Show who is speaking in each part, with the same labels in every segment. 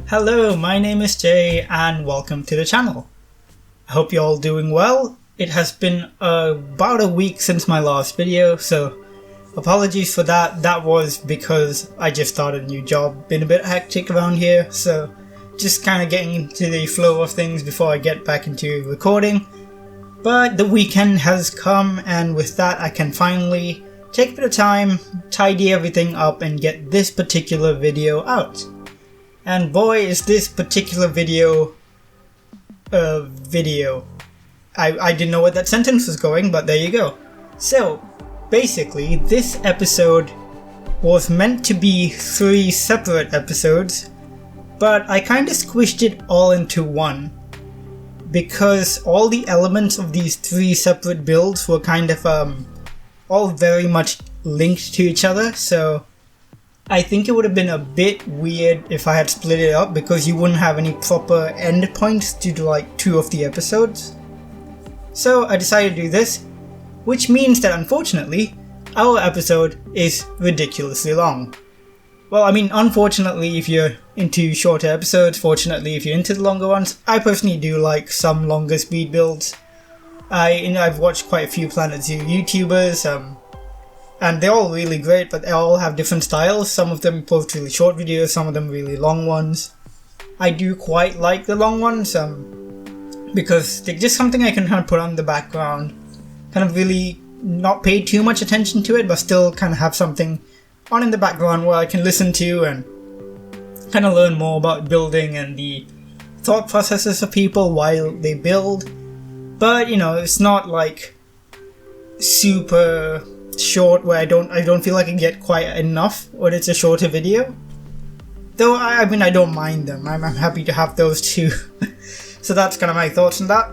Speaker 1: Hello, my name is Jay and welcome to the channel. I hope you're all doing well. It has been about a week since my last video, so apologies for that. That was because I just started a new job, been a bit hectic around here, so just kind of getting into the flow of things before I get back into recording. But the weekend has come, and with that I can finally take a bit of time, tidy everything up and get this particular video out. And boy, is this particular video I didn't know where that sentence was going, but there you go. So, basically, this episode was meant to be 3 separate episodes, but I kinda squished it all into one, because all the elements of these 3 separate builds were kind of all very much linked to each other, so I think it would have been a bit weird if I had split it up, because you wouldn't have any proper endpoints due to like 2 of the episodes. So I decided to do this, which means that unfortunately, our episode is ridiculously long. Well, I mean, unfortunately if you're into shorter episodes, fortunately if you're into the longer ones. I personally do like some longer speed builds. I've watched quite a few Planet Zoo YouTubers, and they're all really great, but they all have different styles. Some of them post really short videos, some of them really long ones. I do quite like the long ones, because they're just something I can kind of put on the background, kind of really not pay too much attention to it, but still kind of have something on in the background where I can listen to and kind of learn more about building and the thought processes of people while they build. But, you know, it's not like super short where I don't feel like I get quite enough when it's a shorter video. Though I mean I don't mind them. I'm happy to have those too. So that's kind of my thoughts on that.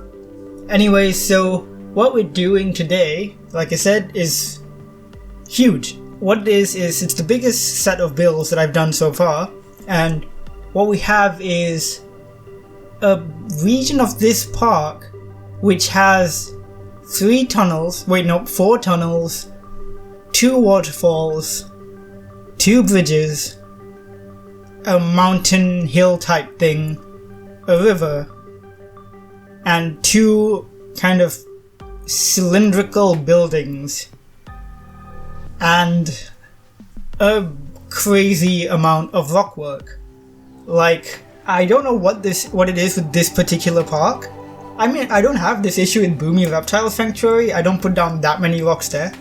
Speaker 1: Anyway, so what we're doing today, like I said, is huge. What it is it's the biggest set of builds that I've done so far, and what we have is a region of this park which has 4 tunnels, 2 waterfalls, 2 bridges, a mountain hill type thing, a river, and 2 kind of cylindrical buildings, and a crazy amount of rock work. Like, I don't know what it is with this particular park. I mean, I don't have this issue in Boomy Reptile Sanctuary, I don't put down that many rocks there.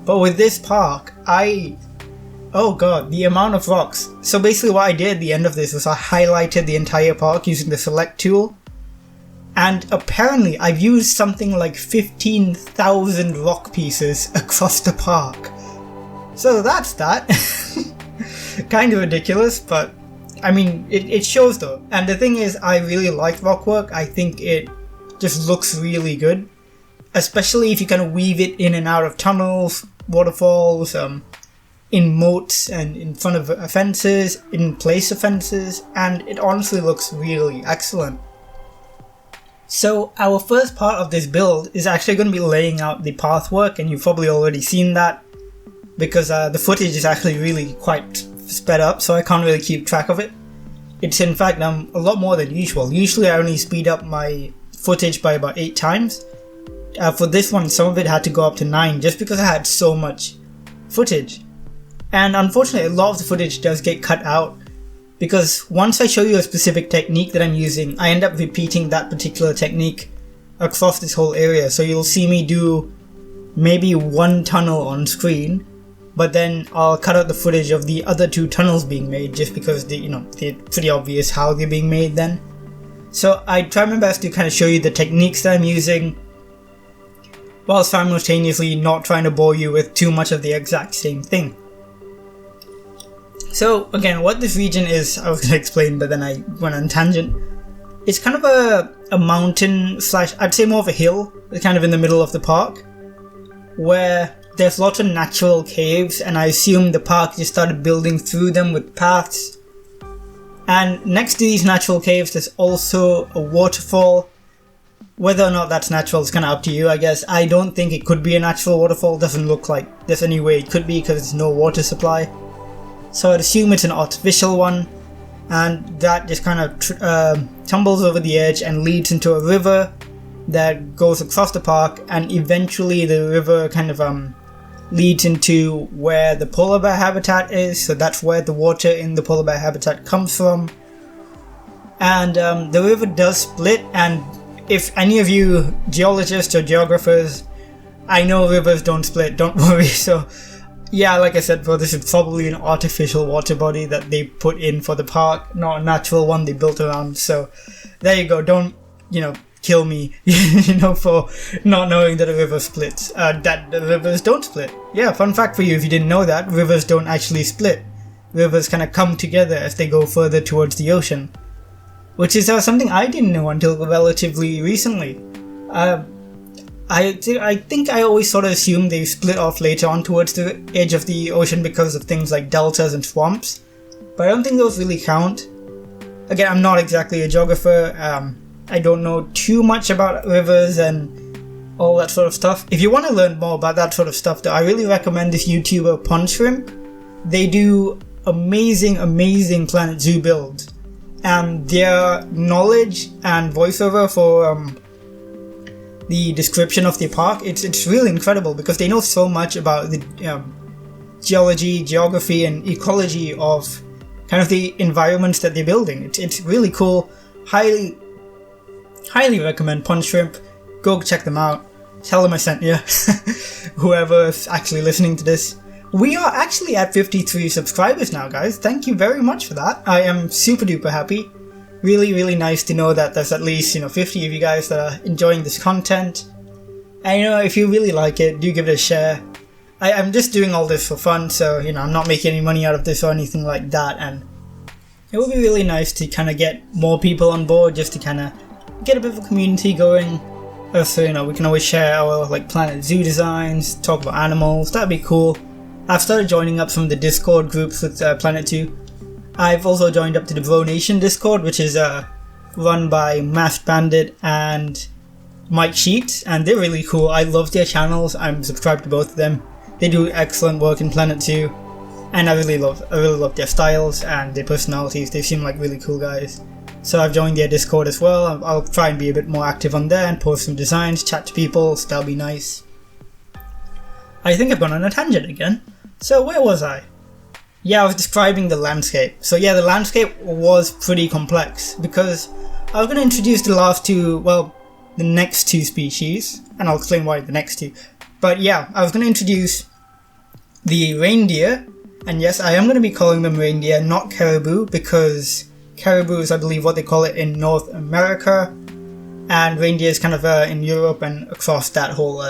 Speaker 1: But with this park, oh god, the amount of rocks. So basically what I did at the end of this was I highlighted the entire park using the select tool. And apparently I've used something like 15,000 rock pieces across the park. So that's that. Kind of ridiculous, but I mean, it shows though. And the thing is, I really like rock work. I think it just looks really good. Especially if you kind of weave it in and out of tunnels, waterfalls, in moats and in front of fences, in place of fences, and it honestly looks really excellent. So our first part of this build is actually going to be laying out the path work, and you've probably already seen that, because the footage is actually really quite sped up, so I can't really keep track of it. It's in fact a lot more than usual. Usually I only speed up my footage by about 8 times. For this one, some of it had to go up to 9 just because I had so much footage. And unfortunately, a lot of the footage does get cut out, because once I show you a specific technique that I'm using, I end up repeating that particular technique across this whole area. So you'll see me do maybe 1 tunnel on screen, but then I'll cut out the footage of the other 2 tunnels being made, just because they're pretty obvious how they're being made then. So I try my best to kind of show you the techniques that I'm using, while simultaneously not trying to bore you with too much of the exact same thing. So again, what this region is, I was going to explain, but then I went on tangent. It's kind of a mountain slash, I'd say more of a hill, kind of in the middle of the park, where there's lots of natural caves, and I assume the park just started building through them with paths. And next to these natural caves, there's also a waterfall. Whether or not that's natural is kind of up to you, I guess. I don't think it could be a natural waterfall. Doesn't look like there's any way it could be, because there's no water supply. So I'd assume it's an artificial one. and that just kind of tumbles over the edge and leads into a river that goes across the park, and eventually the river kind of leads into where the polar bear habitat is, so that's where the water in the polar bear habitat comes from. And the river does split, and if any of you geologists or geographers, I know rivers don't split, don't worry. So yeah, like I said before, this is probably an artificial water body that they put in for the park, not a natural one they built around. So there you go, don't, kill me, for not knowing that a river splits, that the rivers don't split. Yeah, fun fact for you if you didn't know that, rivers don't actually split. Rivers kind of come together as they go further towards the ocean, which is something I didn't know until relatively recently. I think I always sort of assumed they split off later on towards the edge of the ocean because of things like deltas and swamps, but I don't think those really count. Again, I'm not exactly a geographer, I don't know too much about rivers and all that sort of stuff. If you want to learn more about that sort of stuff though, I really recommend this YouTuber Pond Shrimp. They do amazing Planet Zoo builds, and their knowledge and voiceover for the description of the park, it's really incredible because they know so much about the geology, geography and ecology of kind of the environments that they're building. It's really cool. Highly recommend Pond Shrimp. Go check them out. Tell them I sent you. Whoever is actually listening to this. We are actually at 53 subscribers now, guys. Thank you very much for that. I am super duper happy. Really nice to know that there's at least 50 of you guys that are enjoying this content. And if you really like it, do give it a share. I'm just doing all this for fun, so I'm not making any money out of this or anything like that, and it would be really nice to kind of get more people on board, just to kind of get a bit of a community going. So we can always share our Planet Zoo designs, talk about animals. That'd be cool. I've started joining up some of the Discord groups with Planet Zoo. I've also joined up to the Bro Nation Discord, which is run by Masked Bandit and Mike Sheets, and they're really cool. I love their channels. I'm subscribed to both of them. They do excellent work in Planet Zoo, and I really love their styles and their personalities. They seem like really cool guys. So I've joined their Discord as well. I'll try and be a bit more active on there and post some designs, chat to people, so that'll be nice. I think I've gone on a tangent again. So where was I? Yeah, I was describing the landscape. So yeah, the landscape was pretty complex because I was going to introduce the next two species, and I'll explain why the next two. But yeah, I was going to introduce the reindeer, and yes, I am going to be calling them reindeer, not caribou, because caribou is, I believe, what they call it in North America, and reindeer is kind of in Europe and across that whole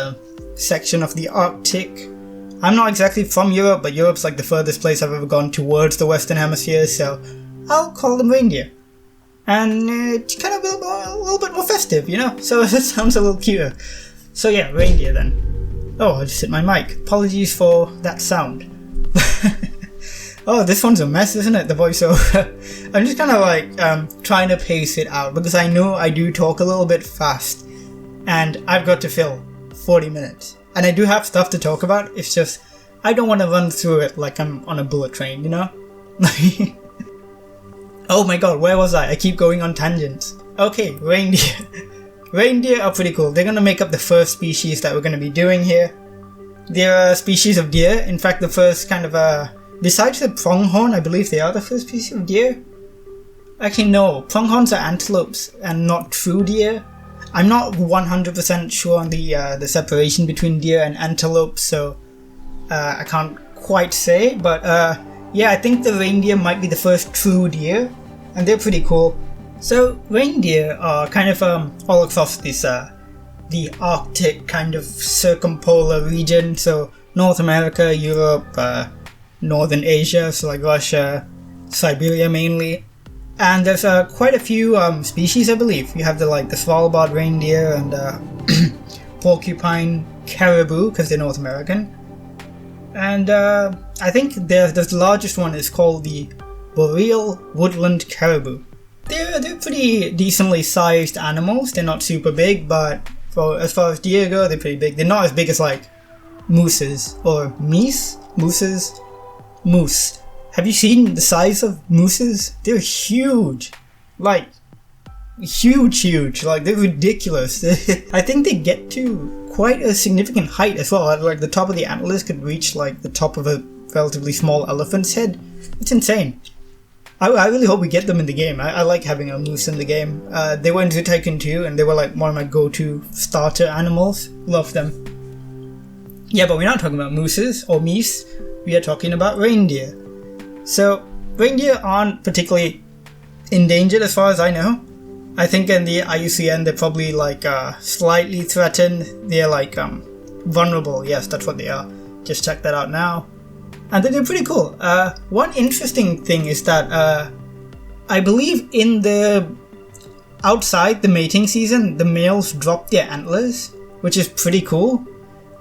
Speaker 1: section of the Arctic. I'm not exactly from Europe, but Europe's the furthest place I've ever gone towards the Western Hemisphere, so I'll call them reindeer. And it's kind of a little bit more festive, so that sounds a little cuter. So yeah, reindeer then. Oh, I just hit my mic. Apologies for that sound. Oh, this one's a mess, isn't it, the voiceover? I'm just kind of trying to pace it out, because I know I do talk a little bit fast, and I've got to fill 40 minutes. And I do have stuff to talk about, it's just, I don't want to run through it like I'm on a bullet train, Oh my god, where was I? I keep going on tangents. Okay, reindeer. Reindeer are pretty cool. They're going to make up the first species that we're going to be doing here. They're a species of deer. In fact, the first kind of besides the pronghorn, I believe they are the first species of deer. Actually, no. Pronghorns are antelopes and not true deer. I'm not 100% sure on the separation between deer and antelope, so I can't quite say. But yeah, I think the reindeer might be the first true deer, and they're pretty cool. So reindeer are kind of all across this the Arctic kind of circumpolar region. So North America, Europe, Northern Asia, so Russia, Siberia mainly. And there's quite a few species, I believe. You have the Svalbard reindeer and porcupine caribou, because they're North American. And I think the largest one is called the boreal woodland caribou. They're pretty decently sized animals. They're not super big, but as far as deer go, they're pretty big. They're not as big as mooses or moose. have you seen the size of mooses? They're huge. Like, huge. Like, they're ridiculous. I think they get to quite a significant height as well. Like, the top of the antlers could reach, like, the top of a relatively small elephant's head. It's insane. I really hope we get them in the game. I like having a moose in the game. They were in Zoo Tycoon 2, and they were like one of my go-to starter animals. Love them. Yeah, but we're not talking about mooses or meese. We are talking about reindeer. So, reindeer aren't particularly endangered as far as I know. I think in the IUCN they're probably like slightly threatened. They're like vulnerable. Yes, that's what they are. Just check that out now. And they're pretty cool. One interesting thing is that I believe in outside the mating season, the males drop their antlers, which is pretty cool,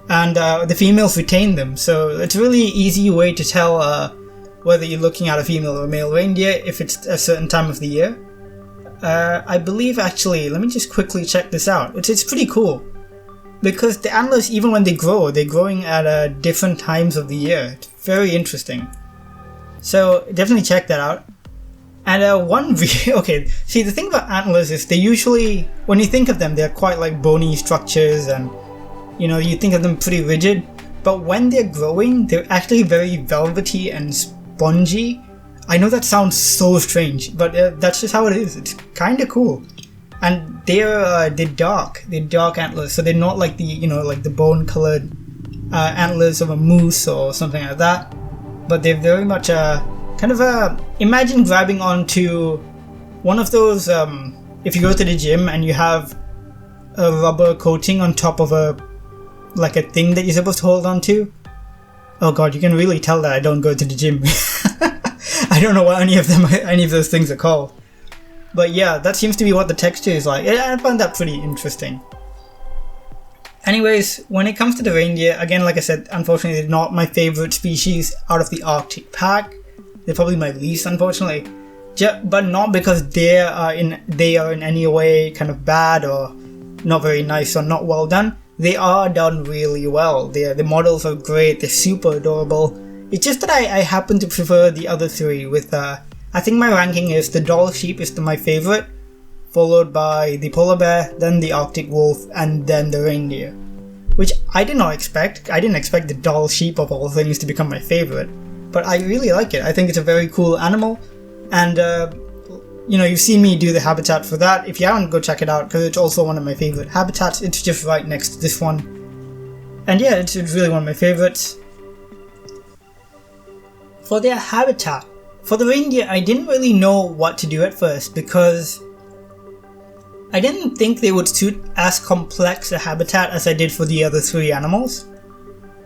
Speaker 1: and the females retain them. So it's a really easy way to tell whether you're looking at a female or a male reindeer if it's a certain time of the year. I believe actually, let me just quickly check this out. It's pretty cool. Because the antlers, even when they grow, they're growing at different times of the year. It's very interesting. So definitely check that out. And okay, see the thing about antlers is they usually, when you think of them, they're quite like bony structures and, you know, you think of them pretty rigid. But when they're growing, they're actually very velvety and spongy. I know that sounds so strange, but that's just how it is. It's kind of cool. And they're dark. They're dark antlers, so they're not like the bone-colored antlers of a moose or something like that. But they're very much imagine grabbing onto one of those. If you go to the gym and you have a rubber coating on top of a thing that you're supposed to hold on to. Oh god, you can really tell that I don't go to the gym. I don't know what any of those things are called. But yeah, that seems to be what the texture is like. I find that pretty interesting. Anyways, when it comes to the reindeer, again, like I said, unfortunately they're not my favorite species out of the Arctic pack. They're probably my least, unfortunately. But not because they are in any way kind of bad or not very nice or not well done. They are done really well. The models are great, they're super adorable. It's just that I happen to prefer the other three with I think my ranking is the doll sheep is my favorite, followed by the polar bear, then the Arctic wolf, and then the reindeer. Which I did not expect. I didn't expect the doll sheep of all things to become my favorite, but I really like it. I think it's a very cool animal, and you've seen me do the habitat for that. If you haven't, go check it out because it's also one of my favorite habitats. It's just right next to this one, and yeah, it's really one of my favorites. For their habitat. For the reindeer, I didn't really know what to do at first because I didn't think they would suit as complex a habitat as I did for the other three animals.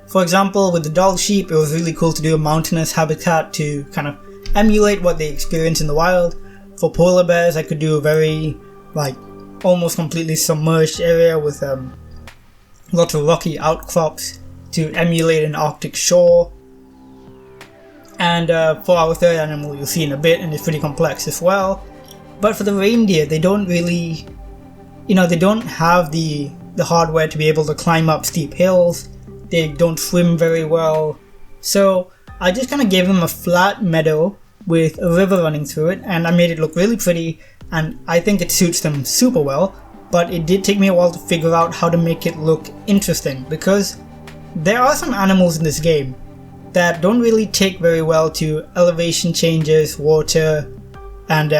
Speaker 1: For example, with the doll sheep, it was really cool to do a mountainous habitat to kind of emulate what they experience in the wild. For polar bears, I could do a very, almost completely submerged area with lots of rocky outcrops to emulate an Arctic shore. And for our third animal, you'll see in a bit, and it's pretty complex as well. But for the reindeer, they don't really, they don't have the hardware to be able to climb up steep hills. They don't swim very well. So I just kind of gave them a flat meadow with a river running through it, and I made it look really pretty, and I think it suits them super well. But it did take me a while to figure out how to make it look interesting, because there are some animals in this game that don't really take very well to elevation changes, water, and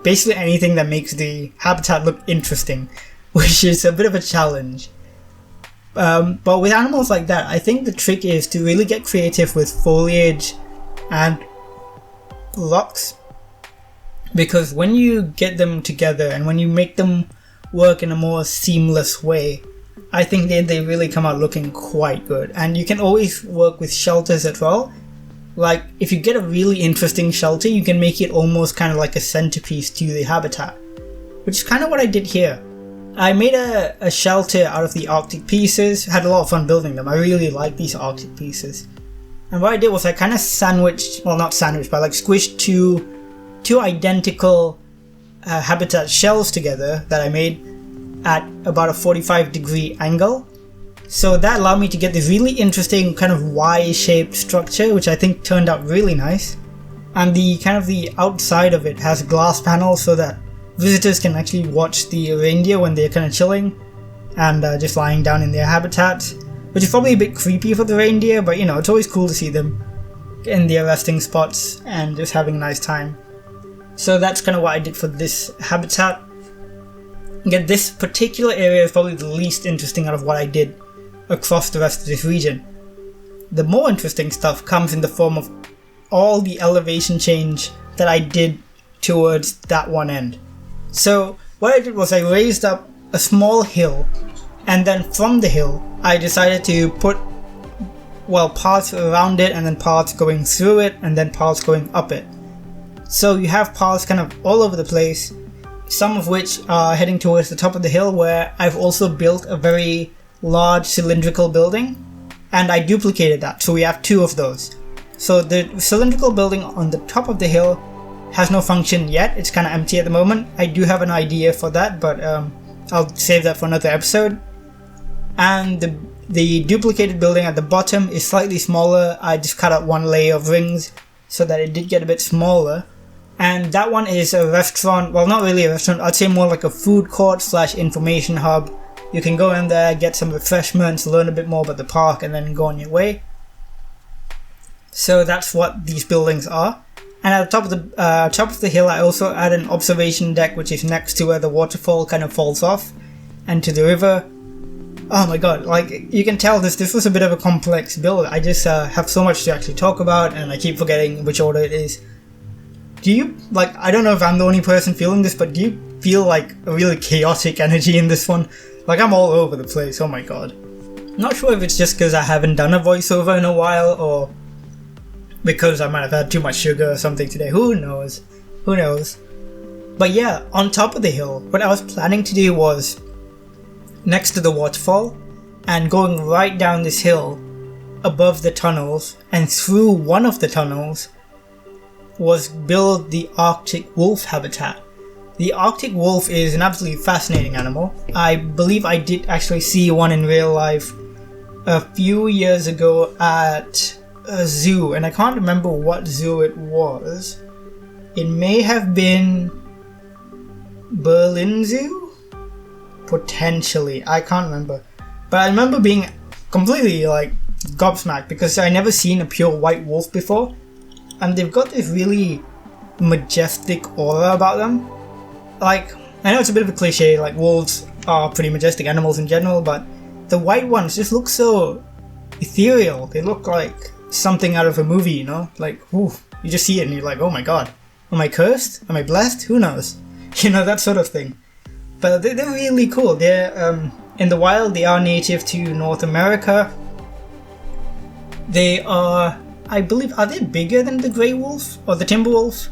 Speaker 1: basically anything that makes the habitat look interesting, which is a bit of a challenge. But with animals like that, I think the trick is to really get creative with foliage and rocks, because when you get them together and when you make them work in a more seamless way, I think they really come out looking quite good. And you can always work with shelters as well. Like, if you get a really interesting shelter, you can make it almost kind of like a centerpiece to the habitat, which is kind of what I did here. I made a shelter out of the Arctic pieces, had a lot of fun building them. I really like these Arctic pieces. And what I did was I kind of squished two identical habitat shells together that I made at about a 45-degree angle. So that allowed me to get this really interesting kind of Y-shaped structure, which I think turned out really nice. and the outside of it has glass panels so that visitors can actually watch the reindeer when they're kind of chilling and just lying down in their habitats, which is probably a bit creepy for the reindeer, but it's always cool to see them in their resting spots and just having a nice time. So that's kind of what I did for this habitat. Again, this particular area is probably the least interesting out of what I did across the rest of this region. The more interesting stuff comes in the form of all the elevation change that I did towards that one end. So what I did was I raised up a small hill, and then from the hill I decided to put paths around it, and then paths going through it, and then paths going up it. So you have paths kind of all over the place, some of which are heading towards the top of the hill, where I've also built a very large cylindrical building, and I duplicated that, so we have 2 of those. So the cylindrical building on the top of the hill has no function yet, it's kind of empty at the moment. I do have an idea for that, but I'll save that for another episode. And the duplicated building at the bottom is slightly smaller. I just cut out 1 layer of rings so that it did get a bit smaller. And that one is a restaurant, well, not really a restaurant, I'd say more like a food court / information hub. You can go in there, get some refreshments, learn a bit more about the park, and then go on your way. So that's what these buildings are. And at the top of the hill, I also add an observation deck, which is next to where the waterfall kind of falls off, and to the river. Oh my god, you can tell this was a bit of a complex build. I just have so much to actually talk about, and I keep forgetting which order it is. Do you, I don't know if I'm the only person feeling this, but do you feel a really chaotic energy in this one? I'm all over the place, oh my god. Not sure if it's just because I haven't done a voiceover in a while, or because I might have had too much sugar or something today, who knows. But yeah, on top of the hill, what I was planning to do was, next to the waterfall, and going right down this hill, above the tunnels, and through one of the tunnels, was build the Arctic wolf habitat. The Arctic wolf is an absolutely fascinating animal. I believe I did actually see one in real life a few years ago at a zoo, and I can't remember what zoo it was. It may have been Berlin Zoo? Potentially, I can't remember. But I remember being completely gobsmacked because I never seen a pure white wolf before. And they've got this really majestic aura about them. I know it's a bit of a cliche, wolves are pretty majestic animals in general, but the white ones just look so ethereal. They look like something out of a movie, ooh, you just see it and you're like, oh my god, am I cursed? Am I blessed? Who knows? That sort of thing. But they're really cool. They're, in the wild, they are native to North America. They are, I believe, are they bigger than the grey wolf or the timber wolf?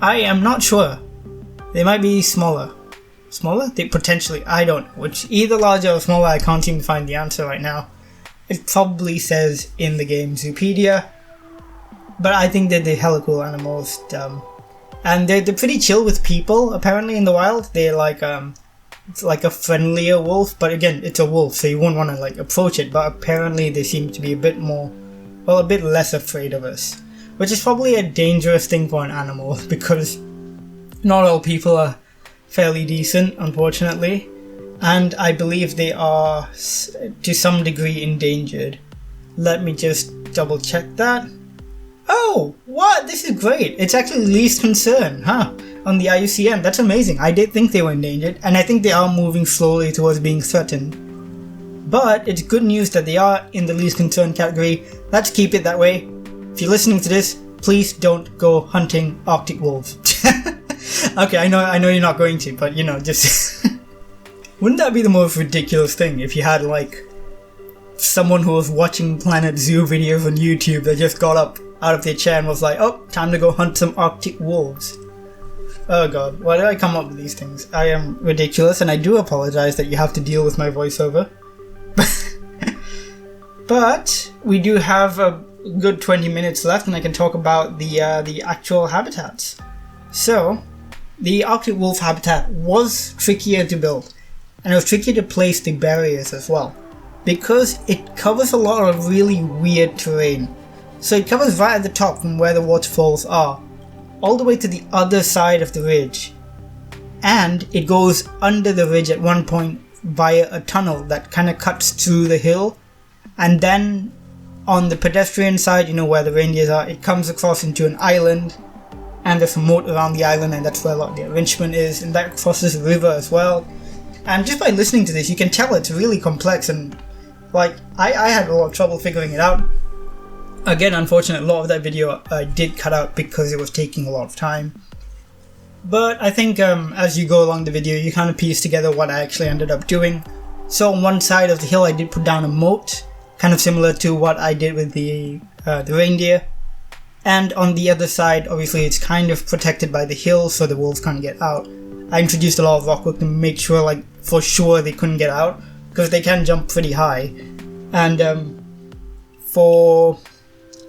Speaker 1: I am not sure. They might be smaller. Smaller? They potentially, I don't know. Which, either larger or smaller, I can't seem to find the answer right now. It probably says in the game Zoopedia. But I think they're hella cool animals. And they're pretty chill with people, apparently, in the wild. They're it's like a friendlier wolf, but again, it's a wolf, so you won't want to approach it. But apparently they seem to be a bit less afraid of us. Which is probably a dangerous thing for an animal, because not all people are fairly decent, unfortunately. And I believe they are, to some degree, endangered. Let me just double check that. Oh, what? This is great. It's actually least concern, on the IUCN. That's amazing. I did think they were endangered, and I think they are moving slowly towards being threatened. But it's good news that they are in the least concern category. Let's keep it that way. If you're listening to this, please don't go hunting Arctic wolves. Okay, I know you're not going to, but just... Wouldn't that be the most ridiculous thing if you had someone who was watching Planet Zoo videos on YouTube that just got up out of their chair and was like, oh, time to go hunt some Arctic wolves. Oh god, why did I come up with these things? I am ridiculous, and I do apologize that you have to deal with my voiceover. But we do have a good 20 minutes left, and I can talk about the actual habitats. So, the Arctic wolf habitat was trickier to build, and it was trickier to place the barriers as well, because it covers a lot of really weird terrain. So it covers right at the top from where the waterfalls are, all the way to the other side of the ridge, and it goes under the ridge at one point via a tunnel that kind of cuts through the hill, and then on the pedestrian side, where the reindeers are, it comes across into an island, and there's a moat around the island, and that's where a lot of the arrangement is, and that crosses a river as well. And just by listening to this, you can tell it's really complex, and I had a lot of trouble figuring it out. Again, unfortunately, a lot of that video I did cut out because it was taking a lot of time. But I think as you go along the video, you kind of piece together what I actually ended up doing. So on one side of the hill, I did put down a moat, kind of similar to what I did with the reindeer. And on the other side, obviously it's kind of protected by the hill, so the wolves can't get out. I introduced a lot of rockwork to make sure, for sure they couldn't get out, because they can jump pretty high. And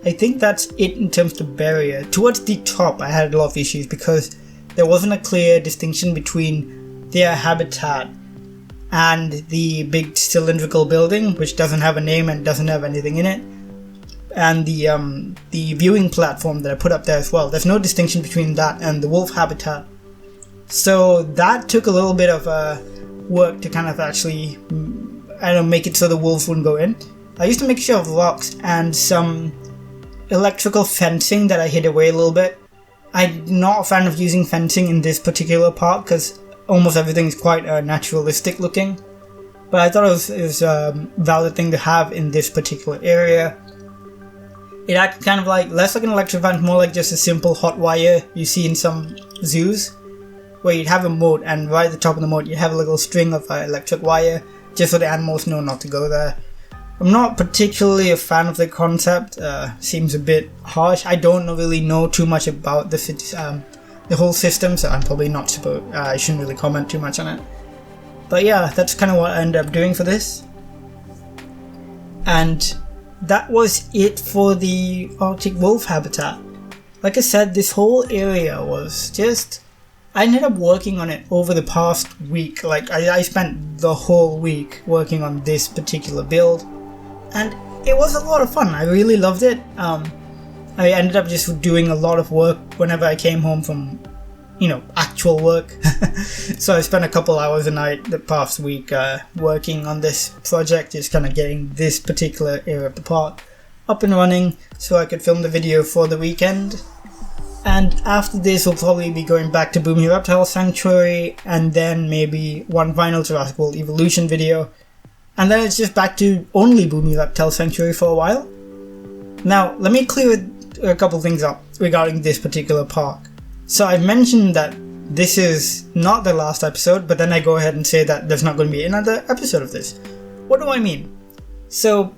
Speaker 1: I think that's it in terms of barrier. Towards the top, I had a lot of issues because there wasn't a clear distinction between their habitat and the big cylindrical building, which doesn't have a name and doesn't have anything in it, and the viewing platform that I put up there as well. There's no distinction between that and the wolf habitat. So that took a little bit of work to kind of actually, make it so the wolves wouldn't go in. I used to make sure of rocks and some electrical fencing that I hid away a little bit. I'm not a fan of using fencing in this particular park because almost everything is quite naturalistic looking. But I thought it was a valid thing to have in this particular area. It acted kind of less like an electric fence, more like just a simple hot wire you see in some zoos, where you'd have a moat, and right at the top of the moat you'd have a little string of electric wire, just so the animals know not to go there. I'm not particularly a fan of the concept. Seems a bit harsh. I don't really know too much about the whole system, so I'm probably not supposed. I shouldn't really comment too much on it. But yeah, that's kind of what I ended up doing for this. And that was it for the Arctic wolf habitat. Like I said, this whole area was just... I ended up working on it over the past week. I spent the whole week working on this particular build, and it was a lot of fun. I really loved it. I ended up just doing a lot of work whenever I came home from, actual work. So I spent a couple hours a night the past week working on this project, just kind of getting this particular area of the park up and running so I could film the video for the weekend. And after this, we'll probably be going back to Boomy Reptile Sanctuary, and then maybe one final Jurassic World Evolution video. And then it's just back to only Boomy Reptile Sanctuary for a while. Now, let me clear a couple things up regarding this particular park. So I've mentioned that this is not the last episode, but then I go ahead and say that there's not going to be another episode of this. What do I mean? So,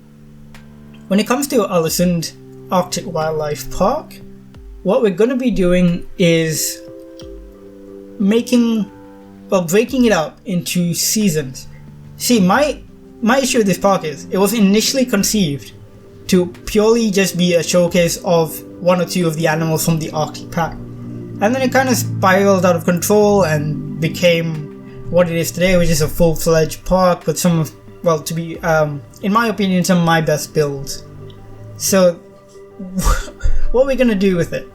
Speaker 1: when it comes to Ålesund Artic Wildlife Park, what we're going to be doing is breaking it up into seasons. See, my issue with this park is, it was initially conceived to purely just be a showcase of one or two of the animals from the Arctic pack. And then it kind of spiraled out of control and became what it is today, which is a full-fledged park with some of, in my opinion, some of my best builds. So, what are we going to do with it?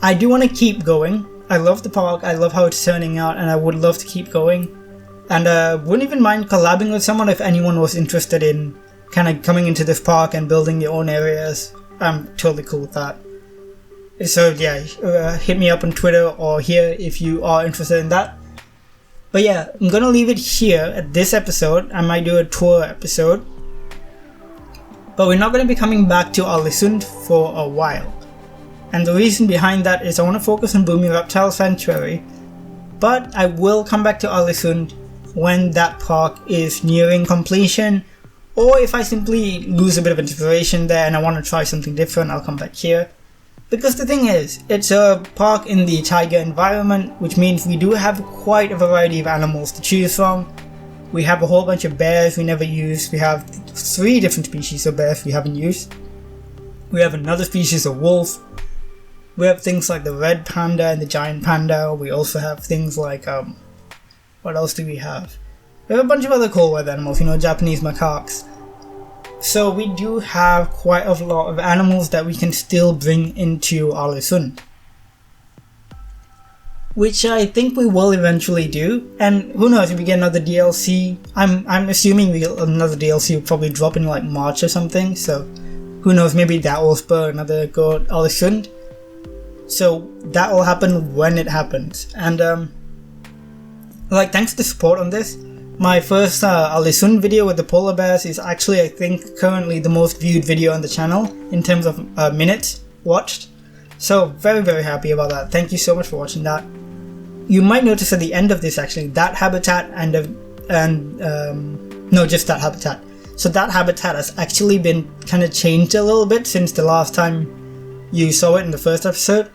Speaker 1: I do want to keep going. I love the park, I love how it's turning out, and I would love to keep going. And wouldn't even mind collabing with someone if anyone was interested in kind of coming into this park and building their own areas. I'm totally cool with that. So yeah, hit me up on Twitter or here if you are interested in that. But yeah, I'm gonna leave it here at this episode. I might do a tour episode. But we're not gonna be coming back to Ålesund for a while. And the reason behind that is I want to focus on Boomy Reptile Sanctuary. But I will come back to Ålesund when that park is nearing completion. Or if I simply lose a bit of inspiration there and I want to try something different, I'll come back here. Because the thing is, it's a park in the taiga environment, which means we do have quite a variety of animals to choose from. We have a whole bunch of bears we never use. We have 3 different species of bears we haven't used. We have another species of wolf. We have things like the red panda and the giant panda. We also have things like, what else do we have? We have a bunch of other cool weather animals, Japanese macaques. So we do have quite a lot of animals that we can still bring into Ålesund. which I think we will eventually do. And who knows, if we get another DLC, I'm assuming another DLC will probably drop in like March or something, so who knows, maybe that will spur another go at Ålesund. So that will happen when it happens. And thanks for the support on this. My first Ålesund video with the polar bears is actually, I think, currently the most viewed video on the channel in terms of minutes watched. So very, very happy about that. Thank you so much for watching that. You might notice at the end of this, actually, that habitat just that habitat. So that habitat has actually been kind of changed a little bit since the last time you saw it in the first episode.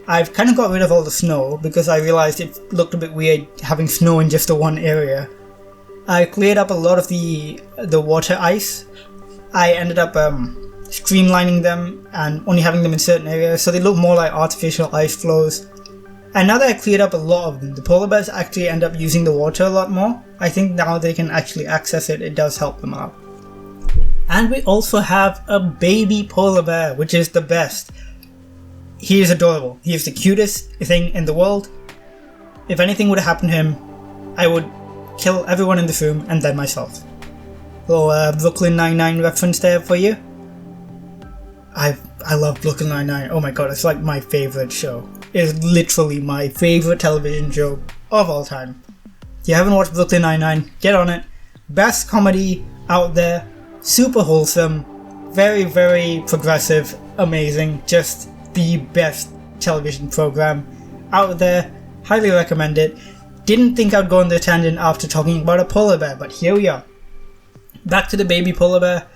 Speaker 1: I've kind of got rid of all the snow because I realized it looked a bit weird having snow in just the one area. I cleared up a lot of the water ice. I ended up streamlining them and only having them in certain areas, so they look more like artificial ice flows. And now that I cleared up a lot of them, the polar bears actually end up using the water a lot more. I think now they can actually access it, it does help them out. And we also have a baby polar bear, which is the best. He is adorable. He is the cutest thing in the world. If anything would have happened to him, I would kill everyone in this room and then myself. Little Brooklyn Nine-Nine reference there for you. I love Brooklyn Nine-Nine. Oh my god, it's like my favorite show. It is literally my favorite television show of all time. If you haven't watched Brooklyn Nine-Nine, get on it. Best comedy out there. Super wholesome. Very, very progressive. Amazing. Just the best television program out there. Highly recommend it. Didn't think I'd go on the tangent after talking about a polar bear, but here we are. Back to the baby polar bear.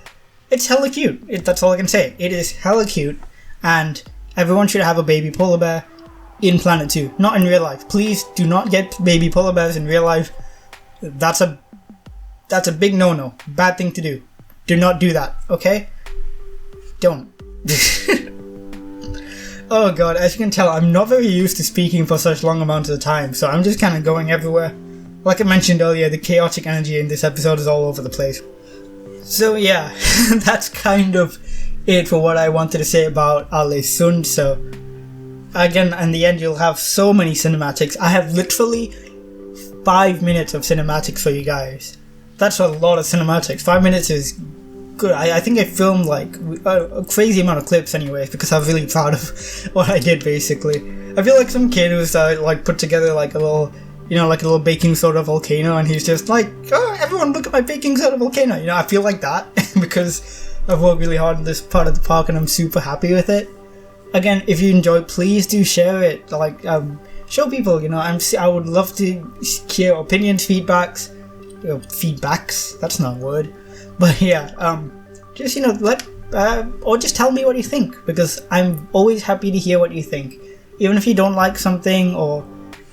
Speaker 1: It's hella cute. That's all I can say. It is hella cute, and everyone should have a baby polar bear in Planet 2, not in real life. Please do not get baby polar bears in real life. That's a big no-no. Bad thing to do. Do not do that, okay? Don't. Oh god, as you can tell, I'm not very used to speaking for such long amounts of time, so I'm just kind of going everywhere. Like I mentioned earlier, the chaotic energy in this episode is all over the place. So yeah, that's kind of it for what I wanted to say about Ålesund. So again, in the end, you'll have so many cinematics. I have literally 5 minutes of cinematics for you guys. That's a lot of cinematics. 5 minutes is good. I think I filmed like a crazy amount of clips anyways, because I'm really proud of what I did basically. I feel like some kid who's like put together like a little, like a little baking soda volcano, and he's just like, oh, everyone look at my baking soda volcano. I feel like that because I've worked really hard in this part of the park and I'm super happy with it. Again, if you enjoyed, please do share it. Show people, I would love to hear opinions, feedbacks, that's not a word. But yeah, just or just tell me what you think, because I'm always happy to hear what you think. Even if you don't like something, or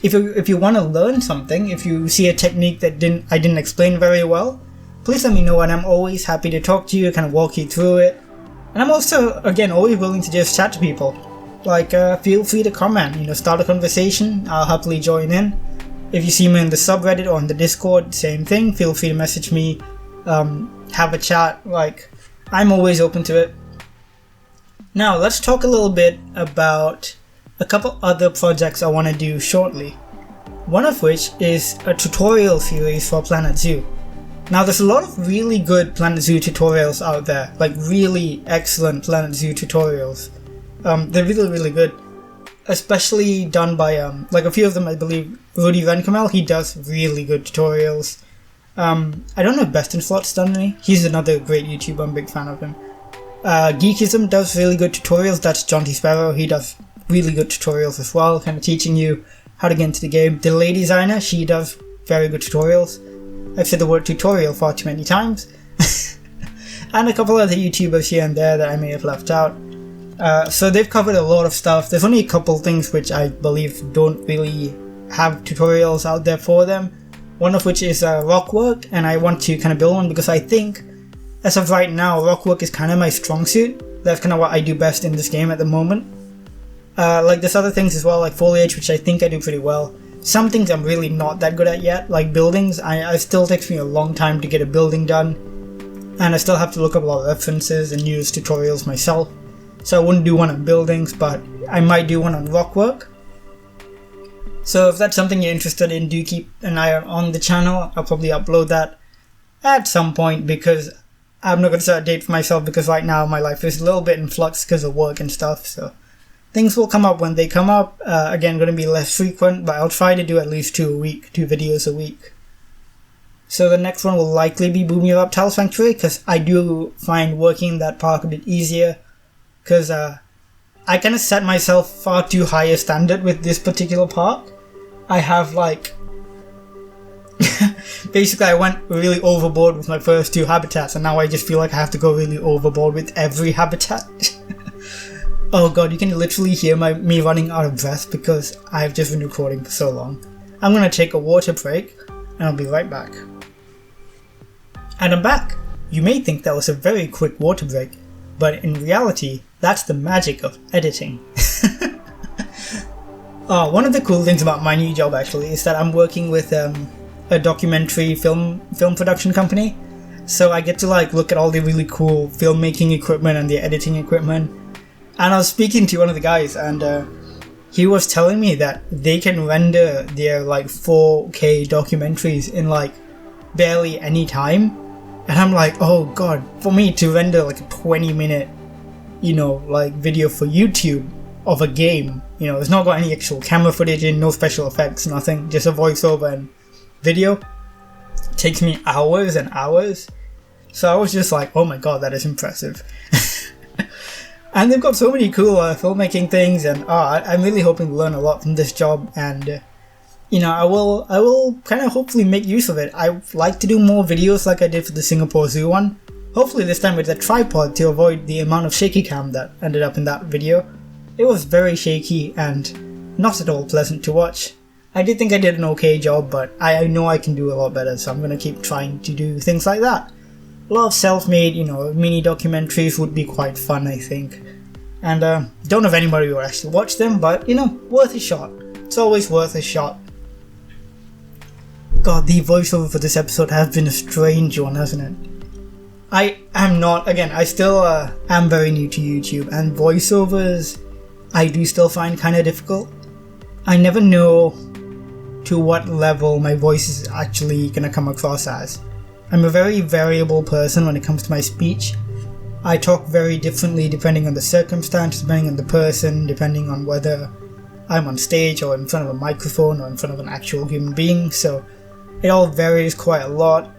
Speaker 1: if you want to learn something, if you see a technique that I didn't explain very well, please let me know, and I'm always happy to talk to you, kind of walk you through it. And I'm also, again, always willing to just chat to people. Feel free to comment, start a conversation. I'll happily join in. If you see me in the subreddit or in the Discord, same thing. Feel free to message me. Have a chat. I'm always open to it. Now let's talk a little bit about a couple other projects I want to do shortly. One of which is a tutorial series for Planet Zoo. Now there's a lot of really good Planet Zoo tutorials out there, really excellent Planet Zoo tutorials. They're really, really good, especially done by a few of them. I believe Rudy Renkamel, he does really good tutorials. I don't know if Best in Slot's done any. He's another great YouTuber, I'm a big fan of him. Geekism does really good tutorials. That's John T. Sparrow, he does really good tutorials as well, kind of teaching you how to get into the game. The Lady Designer, she does very good tutorials. I've said the word tutorial far too many times. And a couple other YouTubers here and there that I may have left out. So they've covered a lot of stuff. There's only a couple things which I believe don't really have tutorials out there for them. One of which is rockwork, and I want to kind of build one because I think, as of right now, rockwork is kind of my strong suit. That's kind of what I do best in this game at the moment. There's other things as well, like foliage, which I think I do pretty well. Some things I'm really not that good at yet, like buildings. It still takes me a long time to get a building done, and I still have to look up a lot of references and use tutorials myself. So I wouldn't do one on buildings, but I might do one on rockwork. So if that's something you're interested in, do keep an eye on the channel. I'll probably upload that at some point, because I'm not going to set a date for myself, because right now my life is a little bit in flux because of work and stuff. So things will come up when they come up. Again, going to be less frequent, but I'll try to do at least 2 videos a week. So the next one will likely be Boomy Reptile Sanctuary, because I do find working in that park a bit easier, because I kind of set myself far too high a standard with this particular park. I have basically I went really overboard with my first 2 habitats, and now I just feel like I have to go really overboard with every habitat. Oh god, you can literally hear me running out of breath because I've just been recording for so long. I'm gonna take a water break, and I'll be right back. And I'm back! You may think that was a very quick water break, but in reality, that's the magic of editing. One of the cool things about my new job actually is that I'm working with a documentary film production company. So I get to look at all the really cool filmmaking equipment and the editing equipment. And I was speaking to one of the guys, and he was telling me that they can render their 4K documentaries in barely any time. And I'm like, oh god, for me to render a 20-minute, video for YouTube of a game, it's not got any actual camera footage in, no special effects, nothing, just a voiceover and video. It takes me hours and hours. So I was just like, oh my god, that is impressive. And they've got so many cool filmmaking things, and I'm really hoping to learn a lot from this job, and I will kind of hopefully make use of it. I like to do more videos like I did for the Singapore Zoo one. Hopefully this time with a tripod to avoid the amount of shaky cam that ended up in that video. It was very shaky and not at all pleasant to watch. I did think I did an okay job, but I know I can do a lot better, so I'm going to keep trying to do things like that. A lot of self-made, mini documentaries would be quite fun, I think. And don't know if anybody will actually watch them, but worth a shot. It's always worth a shot. God, the voiceover for this episode has been a strange one, hasn't it? I am not, again, I still am very new to YouTube, and voiceovers I do still find kind of difficult. I never know to what level my voice is actually going to come across as. I'm a very variable person when it comes to my speech. I talk very differently depending on the circumstance, depending on the person, depending on whether I'm on stage or in front of a microphone or in front of an actual human being, so it all varies quite a lot,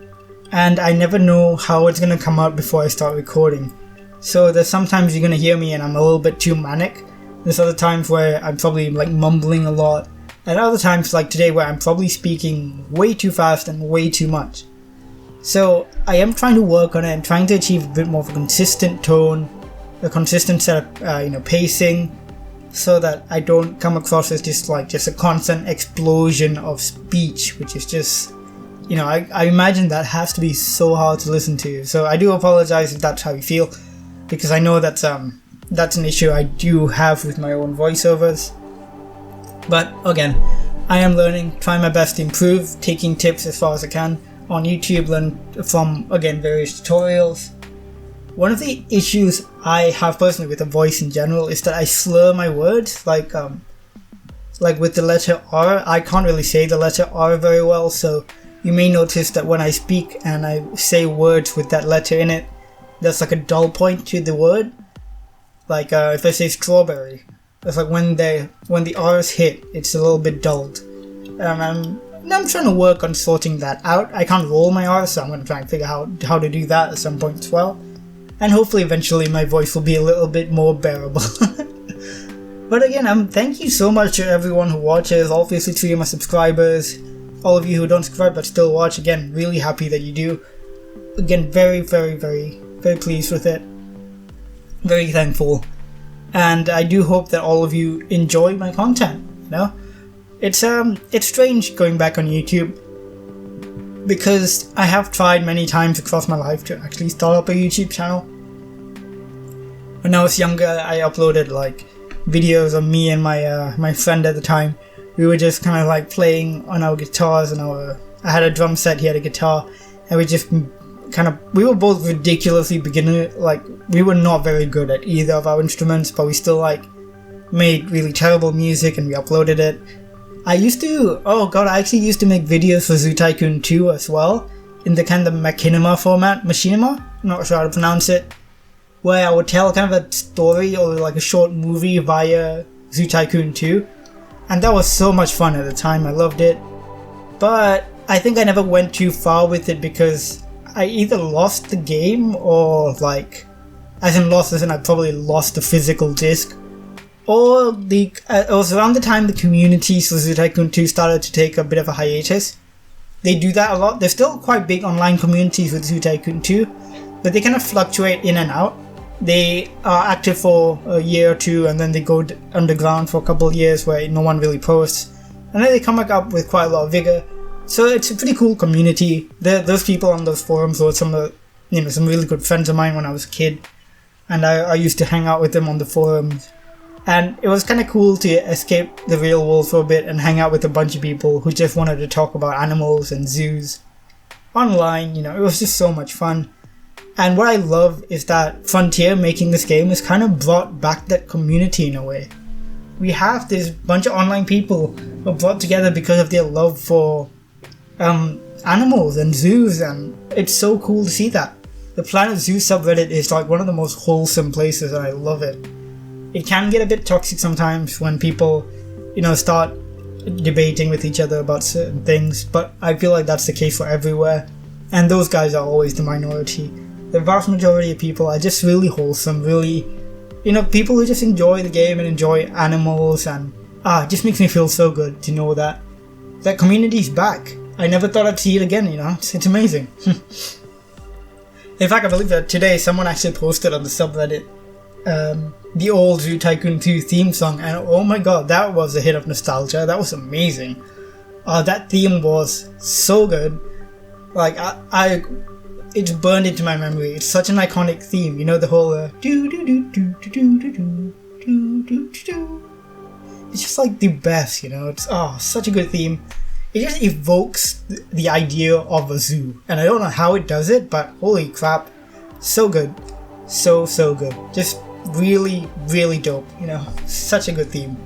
Speaker 1: and I never know how it's going to come out before I start recording. So there's sometimes you're going to hear me and I'm a little bit too manic. There's other times where I'm probably mumbling a lot, and other times like today where I'm probably speaking way too fast and way too much. So I am trying to work on it and trying to achieve a bit more of a consistent tone, a consistent set of pacing, so that I don't come across as just a constant explosion of speech, which is just, I imagine that has to be so hard to listen to. So I do apologize if that's how you feel, because I know that's an issue I do have with my own voiceovers. But again, I am learning, trying my best to improve, taking tips as far as I can on YouTube, learn from, again, various tutorials. One of the issues I have personally with the voice in general is that I slur my words, like with the letter R. I can't really say the letter R very well, so you may notice that when I speak and I say words with that letter in it, there's a dull point to the word. If I say strawberry, it's when the R's hit, it's a little bit dulled. I'm trying to work on sorting that out. I can't roll my R's, so I'm going to try and figure out how to do that at some point as well. And hopefully eventually my voice will be a little bit more bearable. But again, thank you so much to everyone who watches, obviously to my subscribers, all of you who don't subscribe but still watch. Again, really happy that you do. Again, very, very, very, very pleased with it. Very thankful. And I do hope that all of you enjoy my content, It's strange going back on YouTube, because I have tried many times across my life to actually start up a YouTube channel. When I was younger, I uploaded videos of me and my friend at the time. We were just kind of playing on our guitars, and I had a drum set, he had a guitar, and we were both ridiculously beginner, we were not very good at either of our instruments, but we still made really terrible music and we uploaded it. I actually used to make videos for Zoo Tycoon 2 as well, in the kind of machinima format, machinima? Not sure how to pronounce it, where I would tell kind of a story or like a short movie via Zoo Tycoon 2, and that was so much fun at the time. I loved it, but I think I never went too far with it because I either lost the game or as in I probably lost the physical disc, or it was around the time the communities for Zoo Tycoon 2 started to take a bit of a hiatus. They do that a lot. There's still quite big online communities with Zoo Tycoon 2, but they kind of fluctuate in and out. They are active for a year or two, and then they go underground for a couple of years where no one really posts, and then they come back up with quite a lot of vigor. So it's a pretty cool community. Those people on those forums were some really good friends of mine when I was a kid, and I used to hang out with them on the forums. And it was kind of cool to escape the real world for a bit and hang out with a bunch of people who just wanted to talk about animals and zoos online. It was just so much fun. And what I love is that Frontier making this game has kind of brought back that community in a way. We have this bunch of online people who are brought together because of their love for animals and zoos, and it's so cool to see that. The Planet Zoo subreddit is like one of the most wholesome places, and I love it. It can get a bit toxic sometimes when people, start debating with each other about certain things, but I feel like that's the case for everywhere, and those guys are always the minority. The vast majority of people are just really wholesome, really, people who just enjoy the game and enjoy animals, and it just makes me feel so good to know that community's back. I never thought I'd see it again, it's amazing. In fact, I believe that today someone actually posted on the subreddit the old Zoo Tycoon 2 theme song, and oh my god, that was a hit of nostalgia. That was amazing. That theme was so good. It's burned into my memory. It's such an iconic theme. The whole do do do do do do do do do do. It's just like the best. It's such a good theme. It just evokes the idea of a zoo, and I don't know how it does it, but holy crap, so good, so good. Just really, really dope. Such a good theme.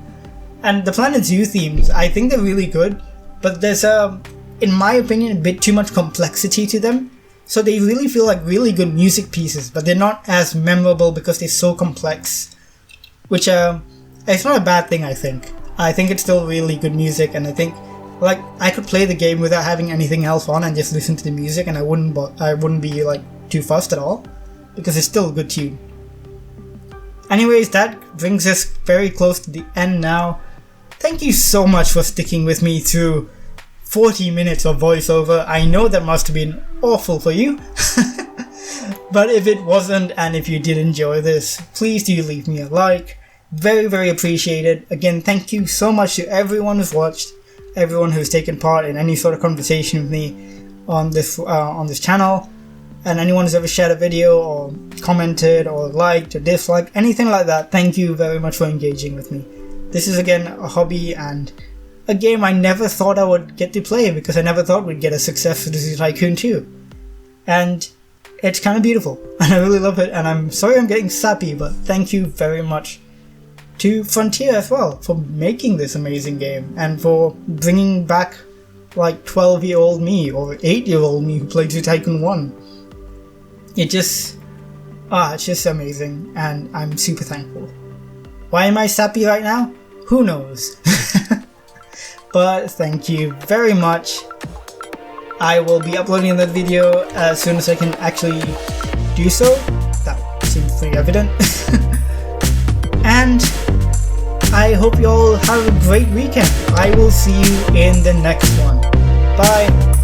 Speaker 1: And the Planet Zoo themes, I think they're really good, but there's in my opinion, a bit too much complexity to them. So they really feel like really good music pieces, but they're not as memorable because they're so complex. Which it's not a bad thing, I think. I think it's still really good music, and I think I could play the game without having anything else on and just listen to the music, and I wouldn't be too fussed at all, because it's still a good tune. Anyways, that brings us very close to the end now. Thank you so much for sticking with me through 40 minutes of voiceover. I know that must have been awful for you. But if it wasn't, and if you did enjoy this, please do leave me a like. Very, very appreciated. Again, thank you so much to everyone who's watched, everyone who's taken part in any sort of conversation with me on this channel, and anyone who's ever shared a video or commented or liked or disliked, anything like that. Thank you very much for engaging with me. This is again a hobby and a game I never thought I would get to play, because I never thought we'd get a success for Zoo Tycoon 2. And it's kind of beautiful, and I really love it, and I'm sorry I'm getting sappy, but thank you very much to Frontier as well for making this amazing game, and for bringing back 12-year-old me, or 8-year-old me who played Zoo Tycoon 1. It's just amazing, and I'm super thankful. Why am I sappy right now? Who knows? But thank you very much. I will be uploading another video as soon as I can actually do so. That seems pretty evident. And I hope you all have a great weekend. I will see you in the next one. Bye.